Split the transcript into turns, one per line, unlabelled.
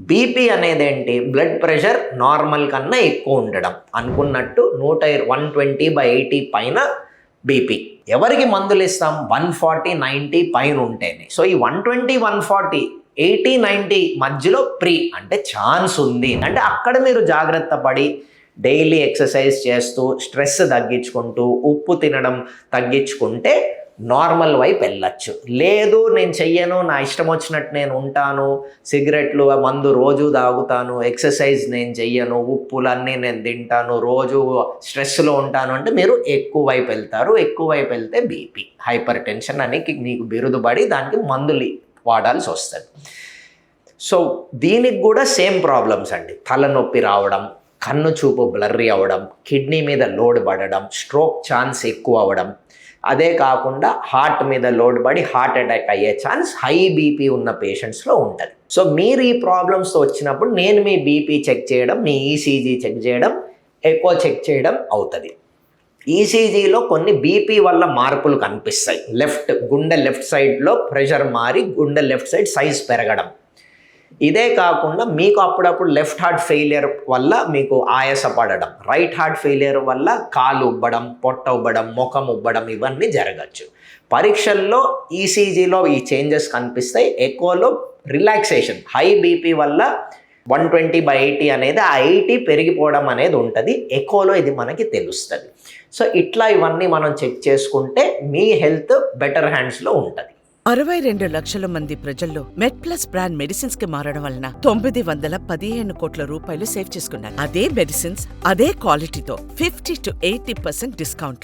BP అనేది ఏంటి? Blood pressure normal కన్నా ఎక్కువ ఉండడం. అనుకున్నట్టు 120/80 పైన బీపీ. ఎవరికి మందులు ఇస్తాం? 140/90 పైన ఉంటేనే. సో ఈ 120, 140, 80, 90 మధ్యలో అంటే ఛాన్స్ ఉంది. అంటే అక్కడ మీరు జాగ్రత్త పడి డైలీ ఎక్సర్సైజ్ చేస్తూ, స్ట్రెస్ తగ్గించుకుంటూ, ఉప్పు తినడం తగ్గించుకుంటే నార్మల్ వైపు వెళ్ళచ్చు. లేదు నేను చెయ్యను, నా ఇష్టం వచ్చినట్టు నేను ఉంటాను, సిగరెట్లు మందు రోజు తాగుతాను, ఎక్సర్సైజ్ నేను చెయ్యను, ఉప్పులన్నీ నేను తింటాను, రోజు స్ట్రెస్లో ఉంటాను అంటే మీరు ఎక్కువ వైపు వెళ్తారు. ఎక్కువ వైపు వెళ్తే బీపీ, హైపర్ టెన్షన్ అని మీకు బిరుదుబడి దానికి మందులు వాడాల్సి వస్తుంది. సో దీనికి కూడా సేమ్ ప్రాబ్లమ్స్ అండి. తలనొప్పి రావడం, కన్ను చూపు బ్లర్రీ అవ్వడం, కిడ్నీ మీద లోడ్ పడడం, స్ట్రోక్ ఛాన్స్ ఎక్కువ అవ్వడం, అదే కాకుండా హార్ట్ మీద లోడ్ పడి హార్ట్ అటాక్ అయ్యే ఛాన్స్ హై బీపీ ఉన్న పేషెంట్స్లో ఉంటుంది. సో మీరు ఈ ప్రాబ్లమ్స్తో వచ్చినప్పుడు నేను మీ బీపీ చెక్ చేయడం, మీ ఈసీజీ చెక్ చేయడం, ఎకో చెక్ చేయడం అవుతుంది. ఈసీజీలో కొన్ని బీపీ వల్ల మార్పులు కనిపిస్తాయి. గుండె లెఫ్ట్ సైడ్లో ప్రెషర్ మారి గుండె లెఫ్ట్ సైడ్ సైజ్ పెరగడం. ఇదే కాకుండా మీకు అప్పుడప్పుడు లెఫ్ట్ హార్ట్ ఫెయిలియర్ వల్ల మీకు ఆయాసపడడం, రైట్ హార్ట్ ఫెయిలియర్ వల్ల కాలు ఉబ్బడం, పొట్ట ఉబ్బడం, ముఖం ఉబ్బడం ఇవన్నీ జరగచ్చు. పరీక్షల్లో ఈసీజీలో ఈ చేంజెస్ కనిపిస్తాయి. ఎకోలో రిలాక్సేషన్, హై బీపీ వల్ల 120/80 అనేది ఆ 80 పెరిగిపోవడం అనేది ఉంటుంది. ఎకోలో ఇది మనకి తెలుస్తుంది. సో ఇట్లా ఇవన్నీ మనం చెక్ చేసుకుంటే మీ హెల్త్ బెటర్ హ్యాండ్స్లో ఉంటుంది.
62 లక్షల మంది ప్రజల్లో మెడ్ప్లస్ బ్రాండ్ మెడిసిన్స్ కి మారడం వలన 915 కోట్ల రూపాయలు సేవ్ చేసుకున్నారు. అదే మెడిసిన్స్, అదే క్వాలిటీతో 50 to 80% డిస్కౌంట్.